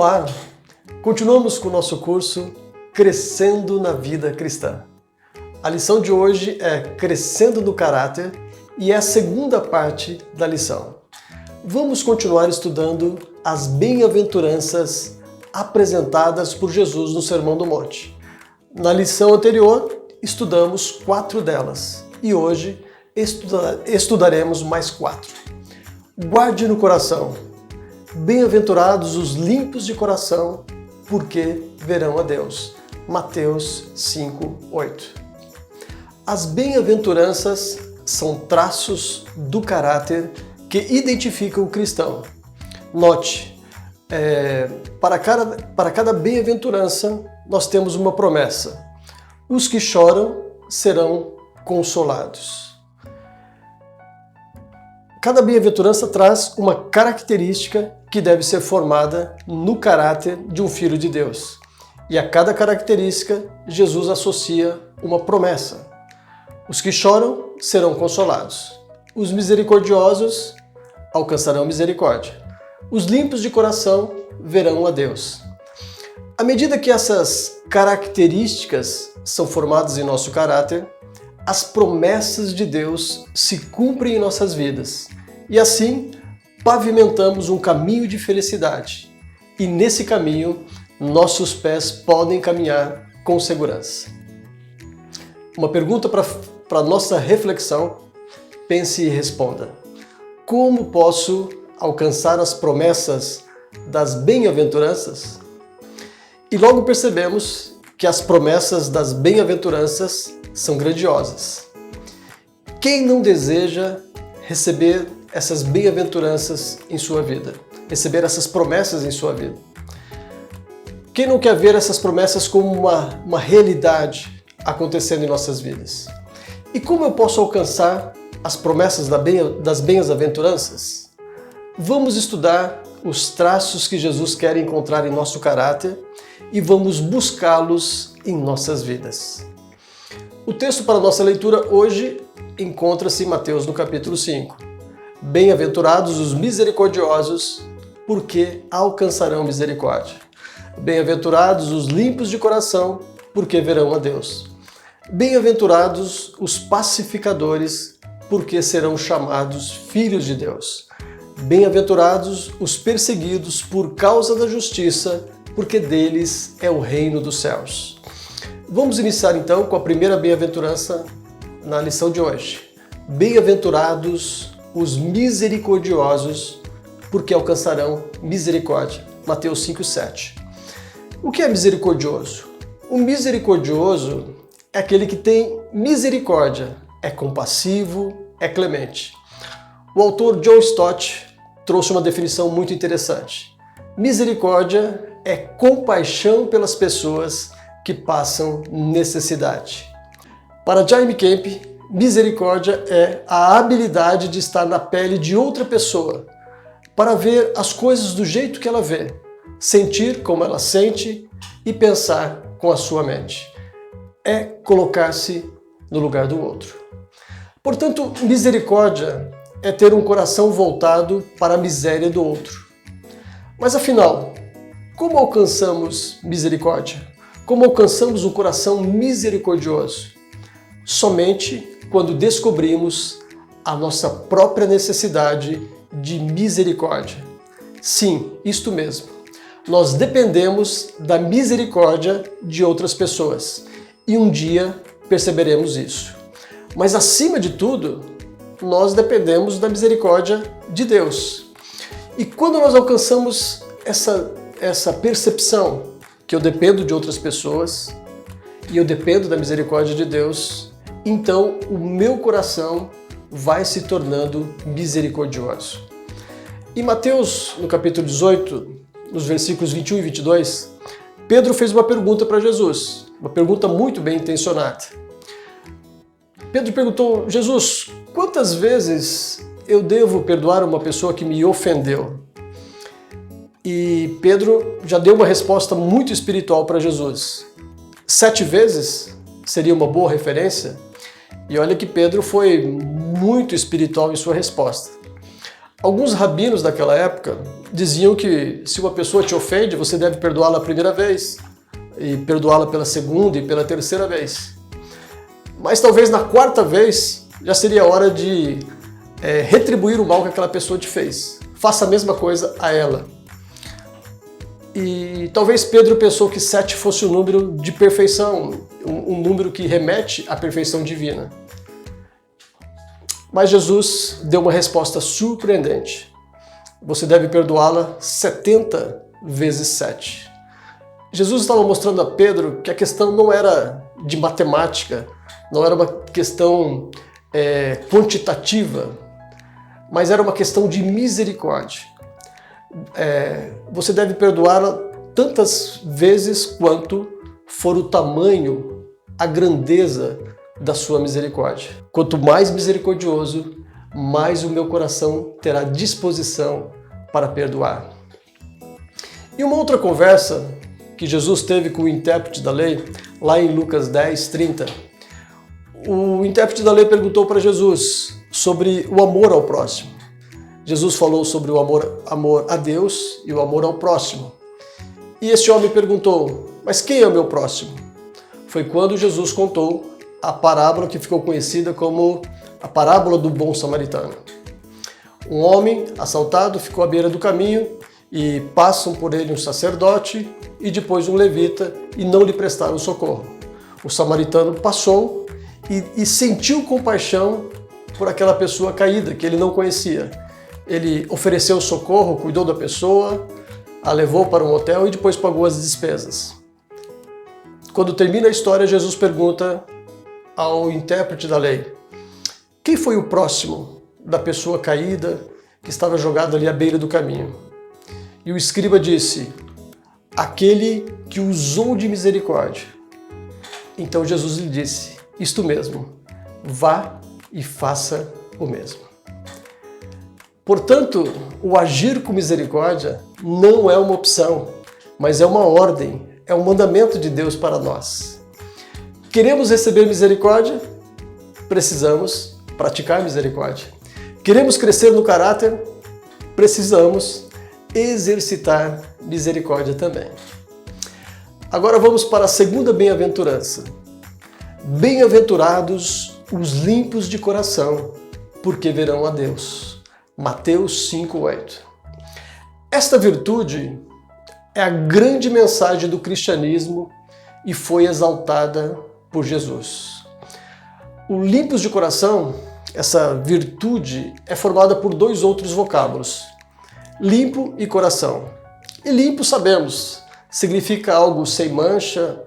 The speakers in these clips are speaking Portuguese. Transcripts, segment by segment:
Olá! Continuamos com o nosso curso Crescendo na Vida Cristã. A lição de hoje é Crescendo no Caráter e é a segunda parte da lição. Vamos continuar estudando as bem-aventuranças apresentadas por Jesus no Sermão do Monte. Na lição anterior, estudamos 4 delas e hoje estudaremos mais 4. Guarde no coração. Bem-aventurados os limpos de coração, porque verão a Deus. Mateus 5:8. As bem-aventuranças são traços do caráter que identificam o cristão. Note, para cada bem-aventurança nós temos uma promessa. Os que choram serão consolados. Cada bem-aventurança traz uma característica que deve ser formada no caráter de um filho de Deus. E a cada característica, Jesus associa uma promessa. Os que choram serão consolados. Os misericordiosos alcançarão misericórdia. Os limpos de coração verão a Deus. À medida que essas características são formadas em nosso caráter, as promessas de Deus se cumprem em nossas vidas. E assim, pavimentamos um caminho de felicidade. E nesse caminho, nossos pés podem caminhar com segurança. Uma pergunta para nossa reflexão. Pense e responda. Como posso alcançar as promessas das bem-aventuranças? E logo percebemos que as promessas das bem-aventuranças são grandiosas. Quem não deseja receber essas bem-aventuranças em sua vida? Receber essas promessas em sua vida? Quem não quer ver essas promessas como uma realidade acontecendo em nossas vidas? E como eu posso alcançar as promessas das bem-aventuranças? Vamos estudar os traços que Jesus quer encontrar em nosso caráter e vamos buscá-los em nossas vidas. O texto para a nossa leitura hoje encontra-se em Mateus no capítulo 5. Bem-aventurados os misericordiosos, porque alcançarão misericórdia. Bem-aventurados os limpos de coração, porque verão a Deus. Bem-aventurados os pacificadores, porque serão chamados filhos de Deus. Bem-aventurados os perseguidos por causa da justiça, porque deles é o reino dos céus. Vamos iniciar então com a primeira bem-aventurança na lição de hoje. Bem-aventurados os misericordiosos, porque alcançarão misericórdia. Mateus 5:7. O que é misericordioso? O misericordioso é aquele que tem misericórdia, é compassivo, é clemente. O autor John Stott trouxe uma definição muito interessante. Misericórdia é compaixão pelas pessoas que passam necessidade. Para Jaime Kemp, misericórdia é a habilidade de estar na pele de outra pessoa, para ver as coisas do jeito que ela vê, sentir como ela sente e pensar com a sua mente. É colocar-se no lugar do outro. Portanto, misericórdia é ter um coração voltado para a miséria do outro. Mas afinal, como alcançamos misericórdia? Como alcançamos um coração misericordioso? Somente quando descobrimos a nossa própria necessidade de misericórdia. Sim, isto mesmo. Nós dependemos da misericórdia de outras pessoas e um dia perceberemos isso. Mas acima de tudo, nós dependemos da misericórdia de Deus. E quando nós alcançamos essa percepção que eu dependo de outras pessoas e eu dependo da misericórdia de Deus, então o meu coração vai se tornando misericordioso. Em Mateus, no capítulo 18, nos versículos 21 e 22, Pedro fez uma pergunta para Jesus, uma pergunta muito bem intencionada. Pedro perguntou: Jesus, quantas vezes eu devo perdoar uma pessoa que me ofendeu? E Pedro já deu uma resposta muito espiritual para Jesus. 7 vezes seria uma boa referência? E olha que Pedro foi muito espiritual em sua resposta. Alguns rabinos daquela época diziam que se uma pessoa te ofende, você deve perdoá-la a primeira vez, e perdoá-la pela segunda e pela terceira vez. Mas talvez na quarta vez já seria hora de retribuir o mal que aquela pessoa te fez. Faça a mesma coisa a ela. E talvez Pedro pensou que 7 fosse o número de perfeição, um número que remete à perfeição divina. Mas Jesus deu uma resposta surpreendente. Você deve perdoá-la 70 vezes 7. Jesus estava mostrando a Pedro que a questão não era de matemática, não era uma questão quantitativa, mas era uma questão de misericórdia. Você deve perdoá-la tantas vezes quanto for o tamanho, a grandeza da sua misericórdia. Quanto mais misericordioso, mais o meu coração terá disposição para perdoar. E uma outra conversa que Jesus teve com o intérprete da lei, lá em Lucas 10, 30, o intérprete da lei perguntou para Jesus sobre o amor ao próximo. Jesus falou sobre o amor a Deus e o amor ao próximo. E esse homem perguntou, mas quem é o meu próximo? Foi quando Jesus contou a parábola que ficou conhecida como a parábola do bom samaritano. Um homem assaltado ficou à beira do caminho e passam por ele um sacerdote e depois um levita e não lhe prestaram socorro. O samaritano passou e sentiu compaixão por aquela pessoa caída que ele não conhecia. Ele ofereceu socorro, cuidou da pessoa, a levou para um hotel e depois pagou as despesas. Quando termina a história, Jesus pergunta ao intérprete da lei, quem foi o próximo da pessoa caída que estava jogado ali à beira do caminho? E o escriba disse, aquele que usou de misericórdia. Então Jesus lhe disse, isto mesmo, vá e faça o mesmo. Portanto, o agir com misericórdia não é uma opção, mas é uma ordem, é um mandamento de Deus para nós. Queremos receber misericórdia? Precisamos praticar misericórdia. Queremos crescer no caráter? Precisamos exercitar misericórdia também. Agora vamos para a segunda bem-aventurança. Bem-aventurados os limpos de coração, porque verão a Deus. Mateus 5:8. Esta virtude é a grande mensagem do cristianismo e foi exaltada por Jesus. O limpos de coração, essa virtude, é formada por 2 outros vocábulos, limpo e coração. E limpo, sabemos, significa algo sem mancha,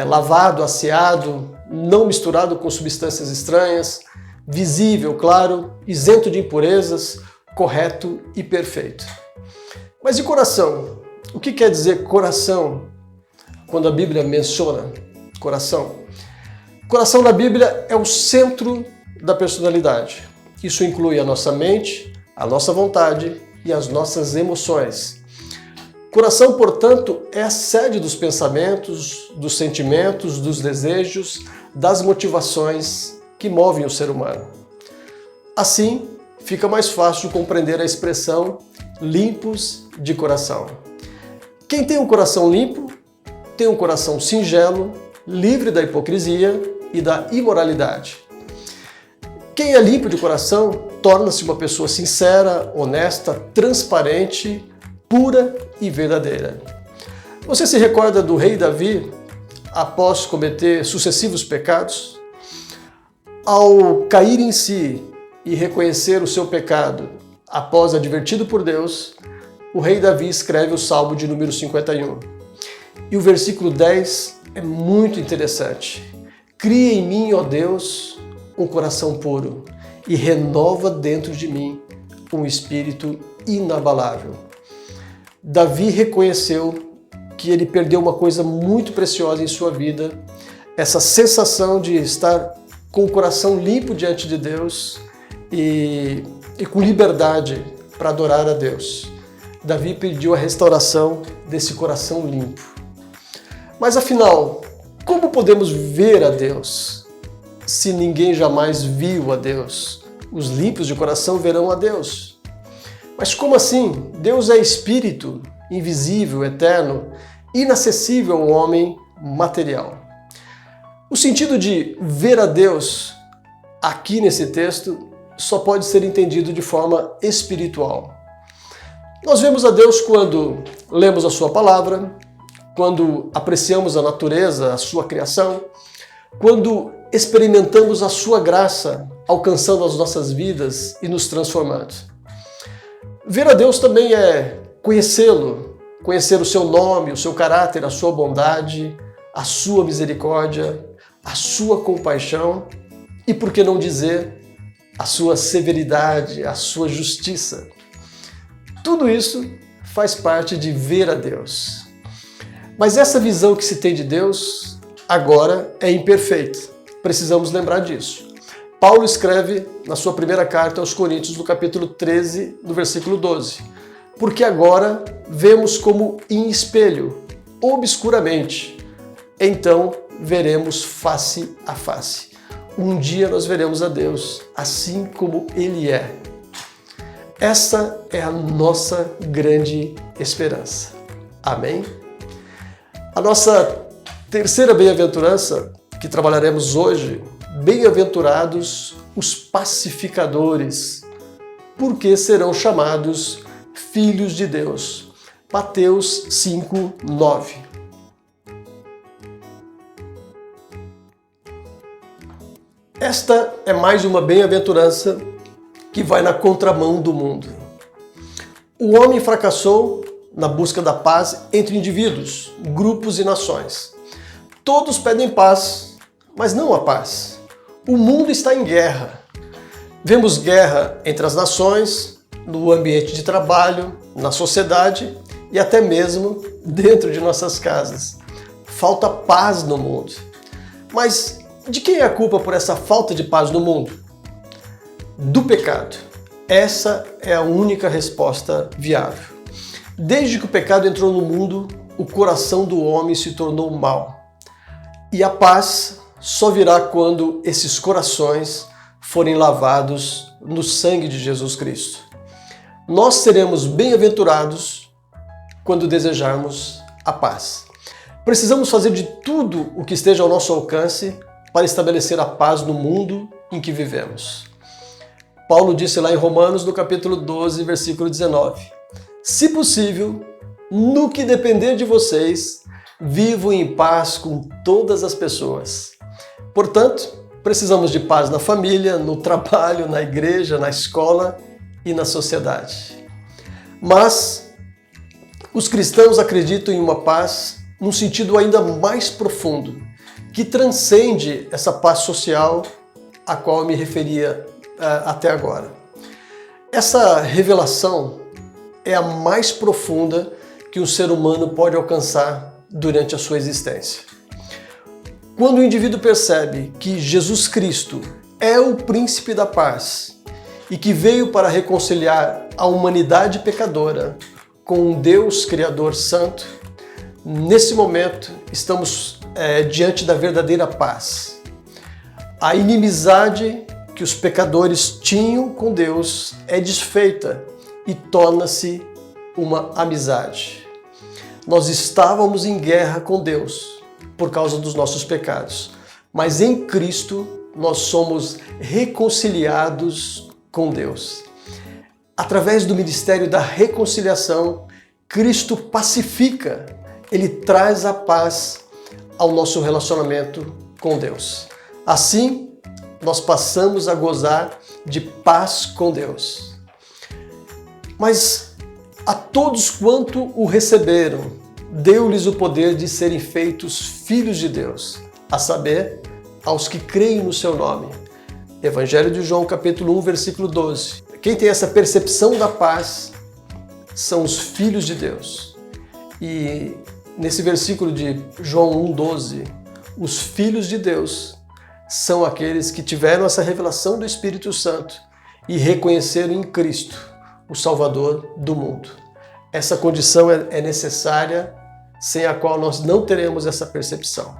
lavado, asseado, não misturado com substâncias estranhas, visível, claro, isento de impurezas, correto e perfeito. Mas e coração? O que quer dizer coração quando a Bíblia menciona coração? Coração na Bíblia é o centro da personalidade. Isso inclui a nossa mente, a nossa vontade e as nossas emoções. Coração, portanto, é a sede dos pensamentos, dos sentimentos, dos desejos, das motivações que movem o ser humano. Assim, fica mais fácil compreender a expressão limpos de coração. Quem tem um coração limpo, tem um coração singelo, livre da hipocrisia e da imoralidade. Quem é limpo de coração torna-se uma pessoa sincera, honesta, transparente, pura e verdadeira. Você se recorda do rei Davi, após cometer sucessivos pecados? Ao cair em si e reconhecer o seu pecado, após advertido por Deus, o rei Davi escreve o Salmo de número 51. E o versículo 10 é muito interessante. Cria em mim, ó Deus, um coração puro e renova dentro de mim um espírito inabalável. Davi reconheceu que ele perdeu uma coisa muito preciosa em sua vida, essa sensação de estar com o coração limpo diante de Deus e com liberdade para adorar a Deus. Davi pediu a restauração desse coração limpo. Mas afinal, como podemos ver a Deus se ninguém jamais viu a Deus? Os limpos de coração verão a Deus. Mas como assim? Deus é espírito, invisível, eterno, inacessível ao homem material. O sentido de ver a Deus aqui nesse texto só pode ser entendido de forma espiritual. Nós vemos a Deus quando lemos a sua palavra, quando apreciamos a natureza, a sua criação, quando experimentamos a sua graça alcançando as nossas vidas e nos transformando. Ver a Deus também é conhecê-lo, conhecer o seu nome, o seu caráter, a sua bondade, a sua misericórdia, a sua compaixão e, por que não dizer, a sua severidade, a sua justiça. Tudo isso faz parte de ver a Deus. Mas essa visão que se tem de Deus agora é imperfeita. Precisamos lembrar disso. Paulo escreve na sua primeira carta aos Coríntios, no capítulo 13, no versículo 12. Porque agora vemos como em espelho, obscuramente. Então veremos face a face. Um dia nós veremos a Deus assim como Ele é. Essa é a nossa grande esperança. Amém? A nossa terceira bem-aventurança, que trabalharemos hoje, bem-aventurados os pacificadores, porque serão chamados filhos de Deus. Mateus 5:9. Esta é mais uma bem-aventurança que vai na contramão do mundo. O homem fracassou na busca da paz entre indivíduos, grupos e nações. Todos pedem paz, mas não a paz. O mundo está em guerra. Vemos guerra entre as nações, no ambiente de trabalho, na sociedade e até mesmo dentro de nossas casas. Falta paz no mundo. Mas de quem é a culpa por essa falta de paz no mundo? Do pecado. Essa é a única resposta viável. Desde que o pecado entrou no mundo, o coração do homem se tornou mau. E a paz só virá quando esses corações forem lavados no sangue de Jesus Cristo. Nós seremos bem-aventurados quando desejarmos a paz. Precisamos fazer de tudo o que esteja ao nosso alcance para estabelecer a paz no mundo em que vivemos. Paulo disse lá em Romanos, no capítulo 12, versículo 19: Se possível, no que depender de vocês, vivam em paz com todas as pessoas. Portanto, precisamos de paz na família, no trabalho, na igreja, na escola e na sociedade. Mas os cristãos acreditam em uma paz num sentido ainda mais profundo, que transcende essa paz social a qual eu me referia até agora. Essa revelação é a mais profunda que um ser humano pode alcançar durante a sua existência. Quando o indivíduo percebe que Jesus Cristo é o príncipe da paz e que veio para reconciliar a humanidade pecadora com um Deus Criador Santo, nesse momento estamos diante da verdadeira paz. A inimizade que os pecadores tinham com Deus é desfeita e torna-se uma amizade. Nós estávamos em guerra com Deus por causa dos nossos pecados, mas em Cristo nós somos reconciliados com Deus. Através do ministério da reconciliação, Cristo pacifica, Ele traz a paz ao nosso relacionamento com Deus. Assim, nós passamos a gozar de paz com Deus. Mas a todos quanto o receberam, deu-lhes o poder de serem feitos filhos de Deus, a saber, aos que creem no seu nome. Evangelho de João, capítulo 1, versículo 12. Quem tem essa percepção da paz são os filhos de Deus. E nesse versículo de João 1,12, os filhos de Deus são aqueles que tiveram essa revelação do Espírito Santo e reconheceram em Cristo o Salvador do mundo. Essa condição é necessária, sem a qual nós não teremos essa percepção.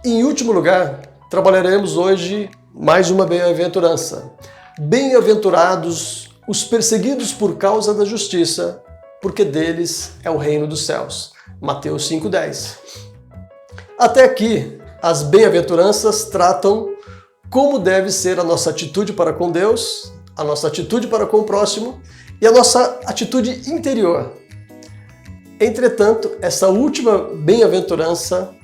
Em último lugar, trabalharemos hoje mais uma bem-aventurança. Bem-aventurados os perseguidos por causa da justiça, porque deles é o reino dos céus. Mateus 5,10. Até aqui, as bem-aventuranças tratam como deve ser a nossa atitude para com Deus, a nossa atitude para com o próximo e a nossa atitude interior. Entretanto, essa última bem-aventurança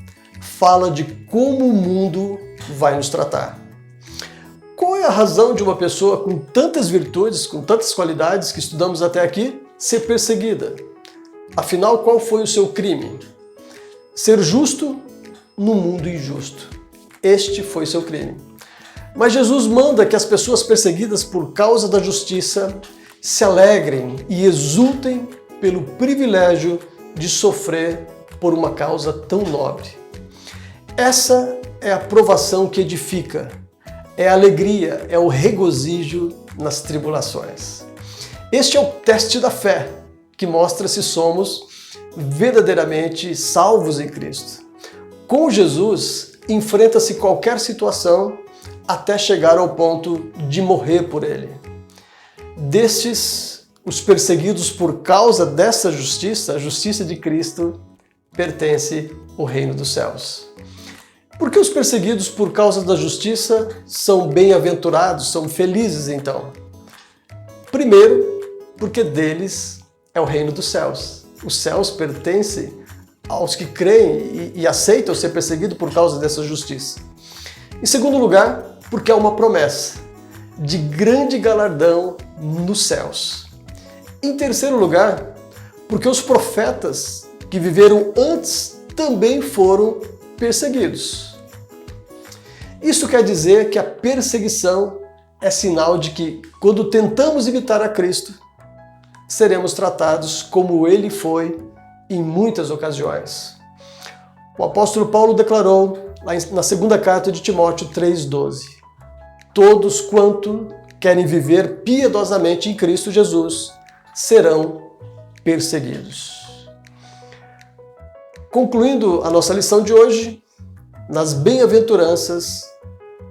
fala de como o mundo vai nos tratar. Qual é a razão de uma pessoa com tantas virtudes, com tantas qualidades que estudamos até aqui, ser perseguida? Afinal, qual foi o seu crime? Ser justo no mundo injusto. Este foi seu crime. Mas Jesus manda que as pessoas perseguidas por causa da justiça se alegrem e exultem pelo privilégio de sofrer por uma causa tão nobre. Essa é a provação que edifica, é a alegria, é o regozijo nas tribulações. Este é o teste da fé, que mostra se somos verdadeiramente salvos em Cristo. Com Jesus, enfrenta-se qualquer situação até chegar ao ponto de morrer por ele. Destes, os perseguidos por causa dessa justiça, a justiça de Cristo, pertence ao reino dos céus. Por que os perseguidos por causa da justiça são bem-aventurados, são felizes então? Primeiro, porque deles é o reino dos céus. Os céus pertencem aos que creem e aceitam ser perseguidos por causa dessa justiça. Em segundo lugar, porque há uma promessa de grande galardão nos céus. Em terceiro lugar, porque os profetas que viveram antes também foram perseguidos. Isso quer dizer que a perseguição é sinal de que, quando tentamos imitar a Cristo, seremos tratados como ele foi em muitas ocasiões. O apóstolo Paulo declarou, lá na segunda carta de Timóteo 3,12: todos quanto querem viver piedosamente em Cristo Jesus serão perseguidos. Concluindo a nossa lição de hoje, nas bem-aventuranças,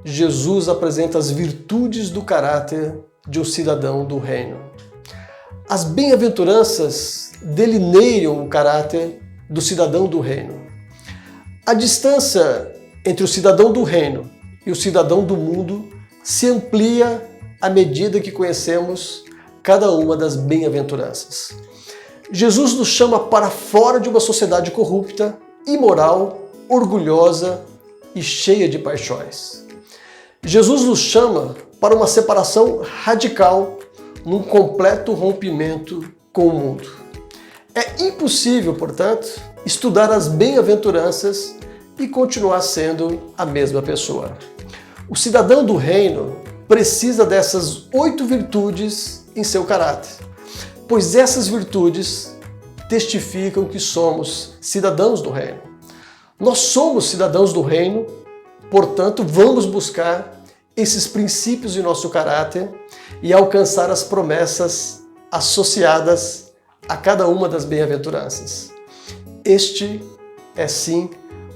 Jesus apresenta as virtudes do caráter de um cidadão do reino. As bem-aventuranças delineiam o caráter do cidadão do reino. A distância entre o cidadão do reino e o cidadão do mundo se amplia à medida que conhecemos cada uma das bem-aventuranças. Jesus nos chama para fora de uma sociedade corrupta, imoral, orgulhosa e cheia de paixões. Jesus nos chama para uma separação radical, num completo rompimento com o mundo. É impossível, portanto, estudar as bem-aventuranças e continuar sendo a mesma pessoa. O cidadão do reino precisa dessas 8 virtudes em seu caráter, pois essas virtudes testificam que somos cidadãos do reino. Nós somos cidadãos do reino, portanto, vamos buscar esses princípios em nosso caráter e alcançar as promessas associadas a cada uma das bem-aventuranças. Este é sim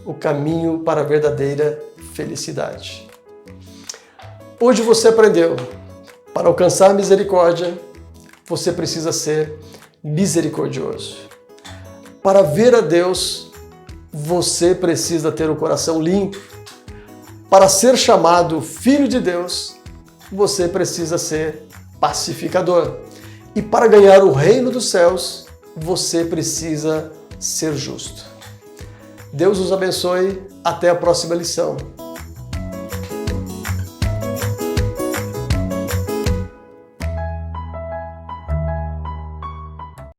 o caminho para a verdadeira felicidade. Hoje você aprendeu, para alcançar misericórdia, você precisa ser misericordioso. Para ver a Deus, você precisa ter o coração limpo. Para ser chamado filho de Deus, você precisa ser pacificador. E para ganhar o reino dos céus, você precisa ser justo. Deus os abençoe. Até a próxima lição.